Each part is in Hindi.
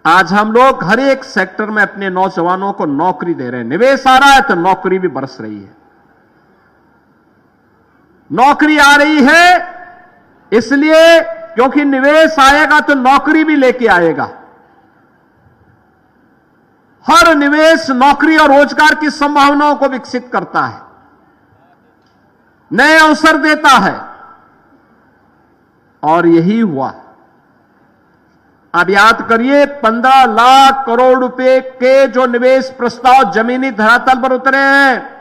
आज हम लोग हर एक सेक्टर में अपने नौजवानों को नौकरी दे रहे हैं। निवेश आ रहा है तो नौकरी भी बरस रही है। नौकरी आ रही है इसलिए क्योंकि निवेश आएगा तो नौकरी भी लेके आएगा। हर निवेश नौकरी और रोजगार की संभावनाओं को विकसित करता है, नए अवसर देता है, और यही हुआ। अब याद करिए, 15 लाख करोड़ रुपए के जो निवेश प्रस्ताव जमीनी धरातल पर उतरे हैं,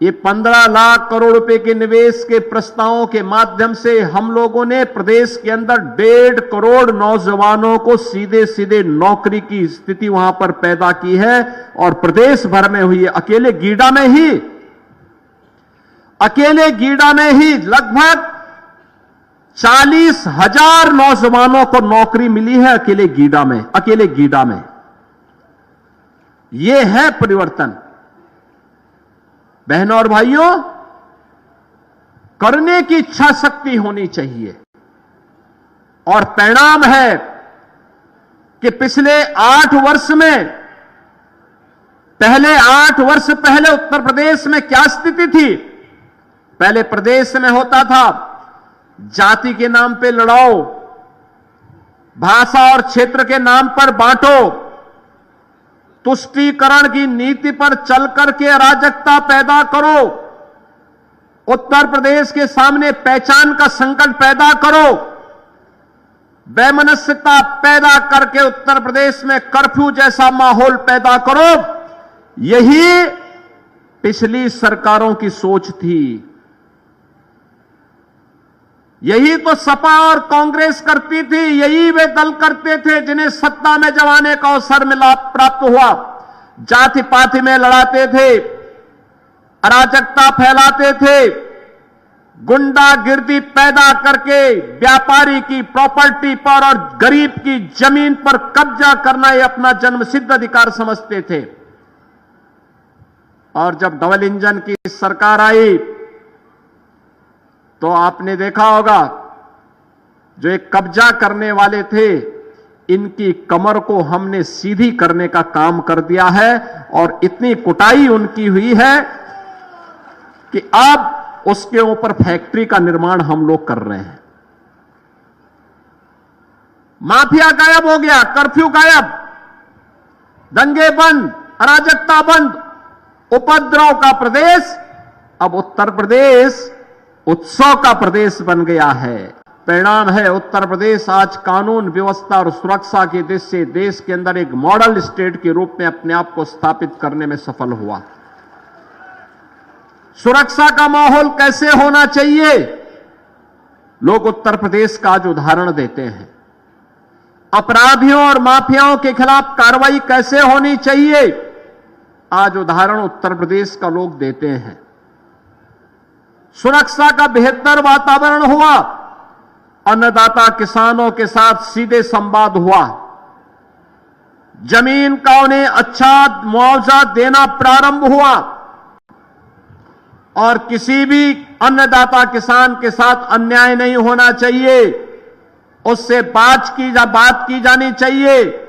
ये 15 लाख करोड़ रुपए के निवेश के प्रस्तावों के माध्यम से हम लोगों ने प्रदेश के अंदर 1.5 करोड़ नौजवानों को सीधे सीधे नौकरी की स्थिति वहां पर पैदा की है। और प्रदेश भर में हुई है। अकेले गीडा में ही लगभग 40,000 नौजवानों को नौकरी मिली है अकेले गीडा में। यह है परिवर्तन। बहनों और भाइयों, करने की इच्छा शक्ति होनी चाहिए। और परिणाम है कि पिछले 8 वर्ष में, पहले 8 वर्ष पहले उत्तर प्रदेश में क्या स्थिति थी? पहले प्रदेश में होता था जाति के नाम पे लड़ाओ, भाषा और क्षेत्र के नाम पर बांटो, तुष्टीकरण की नीति पर चल करके अराजकता पैदा करो, उत्तर प्रदेश के सामने पहचान का संकट पैदा करो, वैमनस्यता पैदा करके उत्तर प्रदेश में कर्फ्यू जैसा माहौल पैदा करो। यही पिछली सरकारों की सोच थी। यही तो सपा और कांग्रेस करती थी। यही वे दल करते थे जिन्हें सत्ता में जब आने का अवसर मिला, प्राप्त हुआ, जाति पाति में लड़ाते थे, अराजकता फैलाते थे, गुंडागिर्दी पैदा करके व्यापारी की प्रॉपर्टी पर और गरीब की जमीन पर कब्जा करना ये अपना जन्मसिद्ध अधिकार समझते थे। और जब डबल इंजन की सरकार आई तो आपने देखा होगा, जो एक कब्जा करने वाले थे, इनकी कमर को हमने सीधी करने का काम कर दिया है। और इतनी कुटाई उनकी हुई है कि अब उसके ऊपर फैक्ट्री का निर्माण हम लोग कर रहे हैं। माफिया गायब हो गया, कर्फ्यू गायब, दंगे बंद, अराजकता बंद, उपद्रव का प्रदेश अब उत्तर प्रदेश उत्सव का प्रदेश बन गया है। परिणाम है, उत्तर प्रदेश आज कानून व्यवस्था और सुरक्षा की दृष्टि से देश के अंदर एक मॉडल स्टेट के रूप में अपने आप को स्थापित करने में सफल हुआ। सुरक्षा का माहौल कैसे होना चाहिए, लोग उत्तर प्रदेश का आज उदाहरण देते हैं। अपराधियों और माफियाओं के खिलाफ कार्रवाई कैसे होनी चाहिए, आज उदाहरण उत्तर प्रदेश का लोग देते हैं। सुरक्षा का बेहतर वातावरण हुआ, अन्नदाता किसानों के साथ सीधे संवाद हुआ, जमीन का उन्हें अच्छा मुआवजा देना प्रारंभ हुआ, और किसी भी अन्नदाता किसान के साथ अन्याय नहीं होना चाहिए, उससे बात की जानी चाहिए।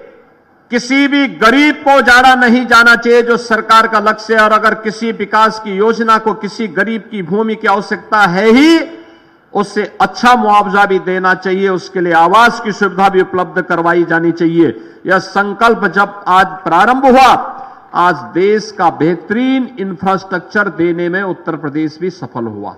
किसी भी गरीब को जाड़ा नहीं जाना चाहिए, जो सरकार का लक्ष्य है। और अगर किसी विकास की योजना को किसी गरीब की भूमि की आवश्यकता है ही, उससे अच्छा मुआवजा भी देना चाहिए, उसके लिए आवास की सुविधा भी उपलब्ध करवाई जानी चाहिए। यह संकल्प जब आज प्रारंभ हुआ, आज देश का बेहतरीन इंफ्रास्ट्रक्चर देने में उत्तर प्रदेश भी सफल हुआ।